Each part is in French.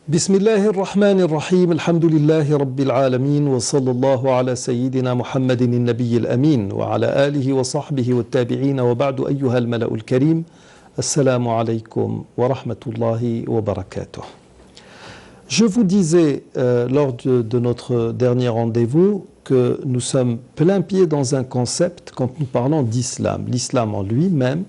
بسم الله الرحمن الرحيم الحمد لله رب العالمين وصلى الله على سيدنا محمد النبي الأمين وعلى آله وصحبه والتابعين وبعد أيها الملأ الكريم السلام عليكم ورحمة الله وبركاته. Je vous disais lors de notre dernier rendez-vous que nous sommes plein pied dans un concept quand nous parlons d'islam. L'islam en lui-même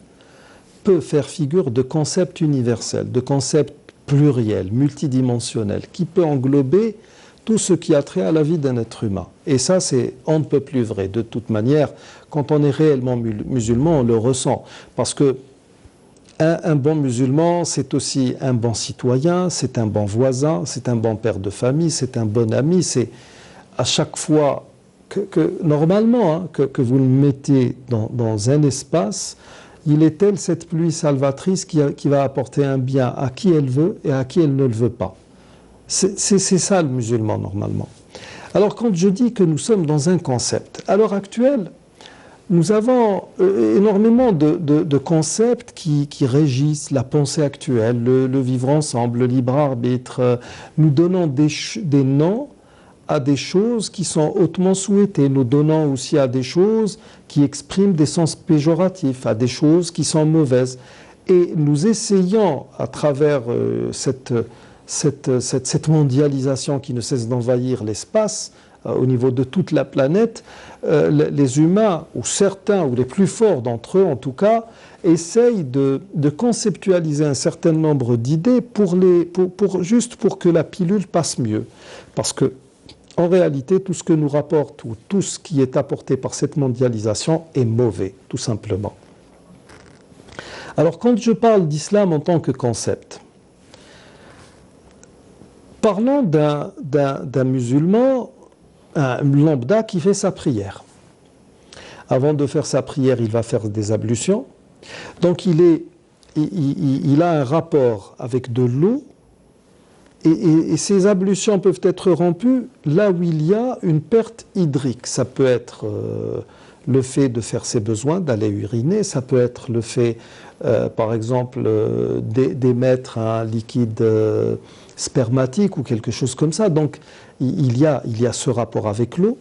peut faire figure de concept universel, de concept pluriel, multidimensionnel, qui peut englober tout ce qui a trait à la vie d'un être humain. Et ça, c'est on ne peut plus vrai. De toute manière, quand on est réellement musulman, on le ressent. Parce que un bon musulman, c'est aussi un bon citoyen, c'est un bon voisin, c'est un bon père de famille, c'est un bon ami. C'est à chaque fois normalement, que vous le mettez dans un espace, il est tel cette pluie salvatrice qui va apporter un bien à qui elle veut et à qui elle ne le veut pas. C'est ça le musulman normalement. Alors quand je dis que nous sommes dans un concept, à l'heure actuelle, nous avons énormément de concepts qui régissent la pensée actuelle, le vivre ensemble, le libre arbitre. Nous donnons des noms à des choses qui sont hautement souhaitées. Nous donnons aussi à des choses qui expriment des sens péjoratifs, à des choses qui sont mauvaises. Et nous essayons, à travers cette mondialisation qui ne cesse d'envahir l'espace, au niveau de toute la planète, les humains, ou certains, ou les plus forts d'entre eux en tout cas, essayent de conceptualiser un certain nombre d'idées juste pour que la pilule passe mieux. Parce que en réalité, tout ce que nous rapporte ou tout ce qui est apporté par cette mondialisation est mauvais, tout simplement. Alors, quand je parle d'islam en tant que concept, parlons d'un musulman, un lambda qui fait sa prière. Avant de faire sa prière, il va faire des ablutions. Donc, il a un rapport avec de l'eau. Et ces ablutions peuvent être rompues là où il y a une perte hydrique. Ça peut être le fait de faire ses besoins, d'aller uriner, ça peut être le fait, par exemple, d'émettre un liquide spermatique ou quelque chose comme ça. Donc il y a ce rapport avec l'eau.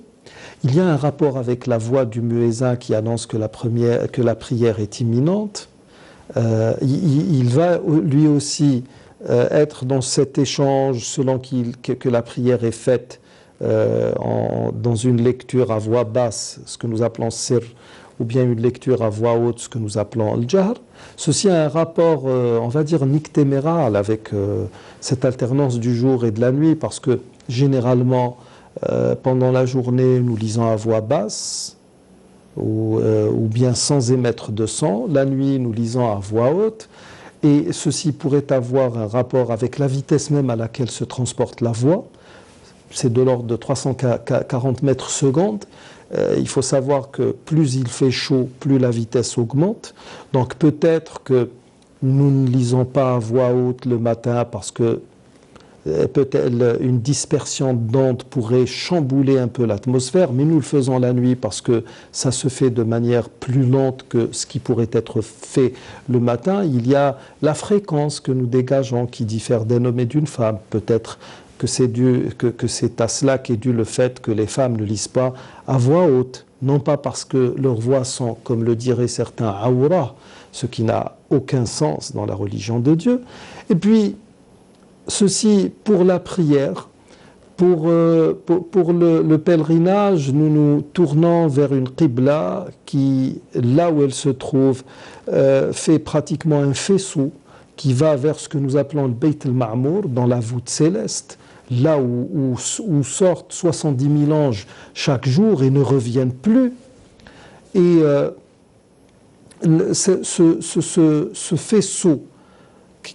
Il y a un rapport avec la voix du muezzin qui annonce que la prière est imminente. Il va lui aussi être dans cet échange selon que la prière est faite dans une lecture à voix basse, ce que nous appelons sir, ou bien une lecture à voix haute, ce que nous appelons al-jahr. Ceci a un rapport, on va dire, nictéméral avec cette alternance du jour et de la nuit, parce que généralement, pendant la journée, nous lisons à voix basse, ou bien sans émettre de son. La nuit, nous lisons à voix haute. Et ceci pourrait avoir un rapport avec la vitesse même à laquelle se transporte la voix. C'est de l'ordre de 340 mètres secondes. Il faut savoir que plus il fait chaud, plus la vitesse augmente. Donc peut-être que nous ne lisons pas à voix haute le matin parce que peut-être une dispersion d'ondes pourrait chambouler un peu l'atmosphère, mais nous le faisons la nuit parce que ça se fait de manière plus lente que ce qui pourrait être fait le matin. Il y a la fréquence que nous dégageons qui diffère d'un homme et d'une femme. Peut-être que c'est à cela qu'est dû le fait que les femmes ne lisent pas à voix haute, non pas parce que leurs voix sont, comme le diraient certains, aoura, ce qui n'a aucun sens dans la religion de Dieu. Et puis, ceci pour la prière, pour le pèlerinage, nous nous tournons vers une qibla qui, là où elle se trouve, fait pratiquement un faisceau qui va vers ce que nous appelons le Bayt al-Ma'mour, dans la voûte céleste, là où sortent 70 000 anges chaque jour et ne reviennent plus. Et ce faisceau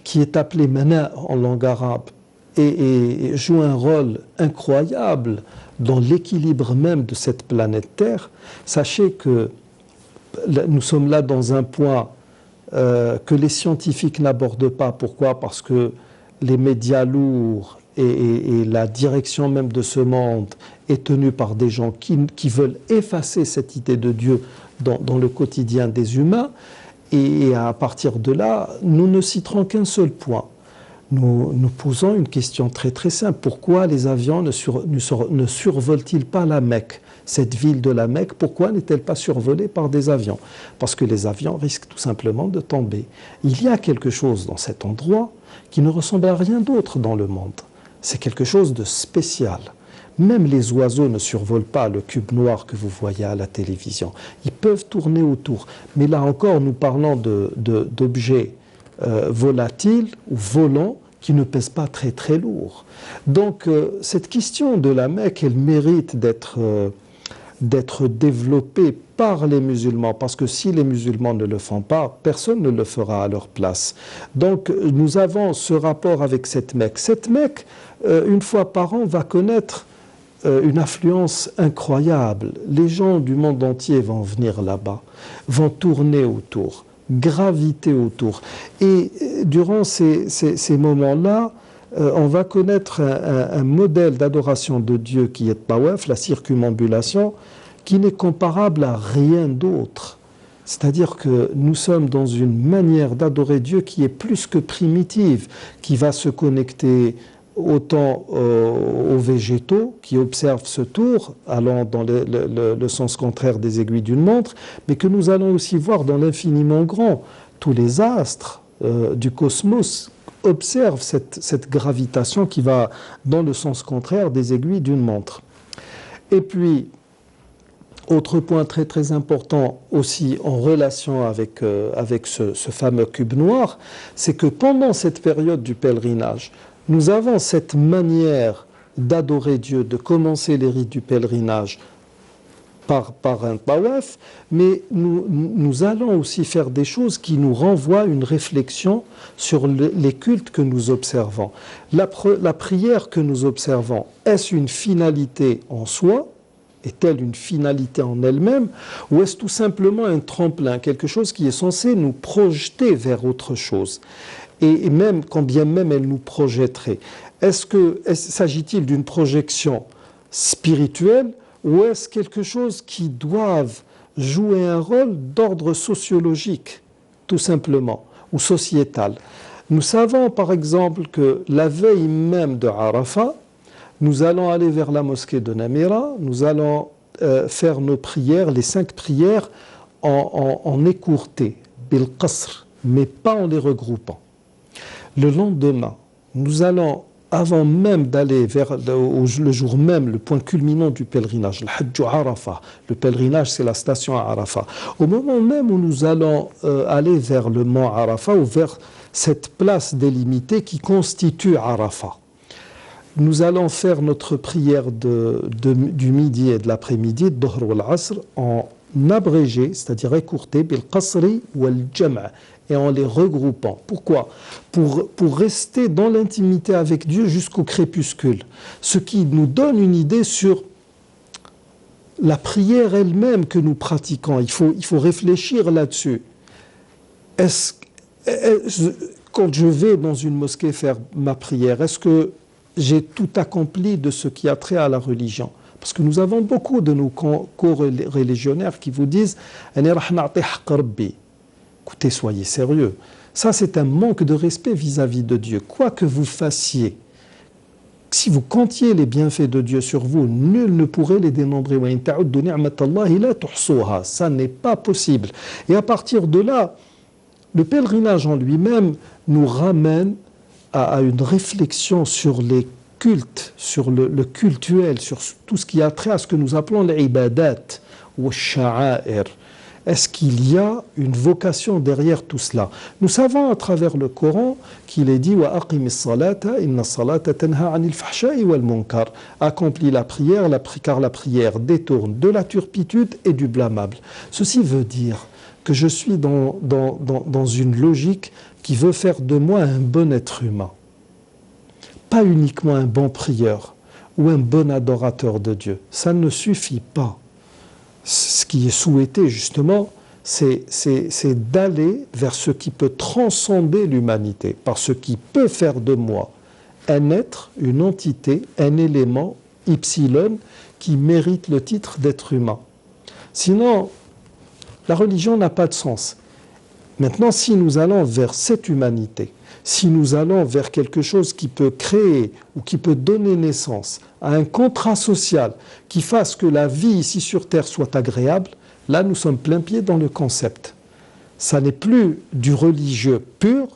qui est appelé mana en langue arabe et joue un rôle incroyable dans l'équilibre même de cette planète Terre, sachez que nous sommes là dans un point que les scientifiques n'abordent pas. Pourquoi? Parce que les médias lourds et la direction même de ce monde est tenue par des gens qui veulent effacer cette idée de Dieu dans le quotidien des humains. Et à partir de là, nous ne citerons qu'un seul point. nous posons une question très très simple. Pourquoi les avions ne survolent-ils pas la Mecque? Cette ville de la Mecque, pourquoi n'est-elle pas survolée par des avions? Parce que les avions risquent tout simplement de tomber. Il y a quelque chose dans cet endroit qui ne ressemble à rien d'autre dans le monde. C'est quelque chose de spécial. Même les oiseaux ne survolent pas le cube noir que vous voyez à la télévision. Ils peuvent tourner autour. Mais là encore, nous parlons d'objets volatiles ou volants qui ne pèsent pas très très lourd. Donc cette question de la Mecque, elle mérite d'être développée par les musulmans, parce que si les musulmans ne le font pas, personne ne le fera à leur place. Donc nous avons ce rapport avec cette Mecque. Cette Mecque, une fois par an, va connaître une affluence incroyable. Les gens du monde entier vont venir là-bas, vont tourner autour, graviter autour. Et durant ces moments-là, on va connaître un modèle d'adoration de Dieu qui est tawaf, la circumambulation, qui n'est comparable à rien d'autre. C'est-à-dire que nous sommes dans une manière d'adorer Dieu qui est plus que primitive, qui va se connecter autant aux végétaux qui observent ce tour, allant dans le sens contraire des aiguilles d'une montre, mais que nous allons aussi voir dans l'infiniment grand. Tous les astres du cosmos observent cette gravitation qui va dans le sens contraire des aiguilles d'une montre. Et puis, autre point très très important aussi en relation avec ce fameux cube noir, c'est que pendant cette période du pèlerinage, nous avons cette manière d'adorer Dieu, de commencer les rites du pèlerinage par un tawaf, mais nous allons aussi faire des choses qui nous renvoient à une réflexion sur les cultes que nous observons. La prière que nous observons, est-ce une finalité en soi? Est-elle une finalité en elle-même? Ou est-ce tout simplement un tremplin, quelque chose qui est censé nous projeter vers autre chose? Et même, quand bien même elle nous projetterait, s'agit-il d'une projection spirituelle ou est-ce quelque chose qui doit jouer un rôle d'ordre sociologique, tout simplement, ou sociétal? Nous savons par exemple que la veille même de Arafat, nous allons aller vers la mosquée de Namira, nous allons faire nos prières, les 5 prières, en écourté, bil qasr, mais pas en les regroupant. Le lendemain, nous allons, avant même d'aller vers le jour même, le point culminant du pèlerinage, le Hajj Arafah, le pèlerinage c'est la station à Arafat, au moment même où nous allons aller vers le mont Arafat ou vers cette place délimitée qui constitue Arafat, nous allons faire notre prière du midi et de l'après-midi, Dhuhr wal Asr, en abrégé, c'est-à-dire écourté, bil qasri wal jam', et en les regroupant. Pourquoi? Pour rester dans l'intimité avec Dieu jusqu'au crépuscule. Ce qui nous donne une idée sur la prière elle-même que nous pratiquons. Il faut réfléchir là-dessus. Quand je vais dans une mosquée faire ma prière, est-ce que j'ai tout accompli de ce qui a trait à la religion? Parce que nous avons beaucoup de nos co-religionnaires qui vous disent « Écoutez, soyez sérieux. Ça, c'est un manque de respect vis-à-vis de Dieu. Quoi que vous fassiez, si vous comptiez les bienfaits de Dieu sur vous, nul ne pourrait les dénombrer. Ça n'est pas possible. Et à partir de là, le pèlerinage en lui-même nous ramène à une réflexion sur les cultes, sur le cultuel, sur tout ce qui a trait à ce que nous appelons les ibadat ou sha'air. Est-ce qu'il y a une vocation derrière tout cela? Nous savons à travers le Coran qu'il est dit « Wa aqimi s-salata, inna s-salata tanha anil fahsha'i wal munkar » accomplis la prière, car la prière détourne de la turpitude et du blâmable. Ceci veut dire que je suis dans une logique qui veut faire de moi un bon être humain. Pas uniquement un bon prieur ou un bon adorateur de Dieu. Ça ne suffit pas. Ce qui est souhaité justement, c'est d'aller vers ce qui peut transcender l'humanité, par ce qui peut faire de moi un être, une entité, un élément, epsilon, qui mérite le titre d'être humain. Sinon, la religion n'a pas de sens. Maintenant, si nous allons vers cette humanité, si nous allons vers quelque chose qui peut créer ou qui peut donner naissance à un contrat social qui fasse que la vie ici sur Terre soit agréable, là nous sommes plein pied dans le concept. Ça n'est plus du religieux pur,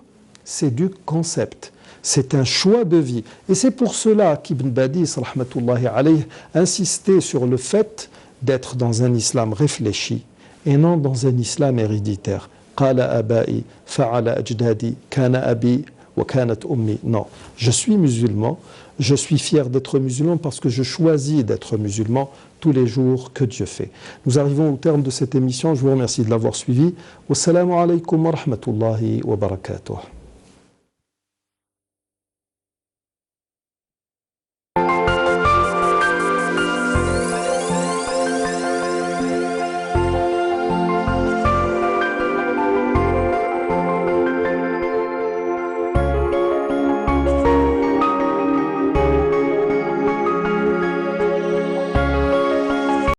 c'est du concept. C'est un choix de vie. Et c'est pour cela qu'Ibn Badis, rahmatullahi alayh, insistait sur le fait d'être dans un islam réfléchi et non dans un islam héréditaire. قال أبائي فعل أجدادي كان أبي وكانت أمي. Non, je suis musulman, je suis fier d'être musulman parce que je choisis d'être musulman tous les jours que Dieu fait. Nous arrivons au terme de cette émission, je vous remercie de l'avoir suivi. Wassalamu alaikum wa rahmatullahi wa barakatuh.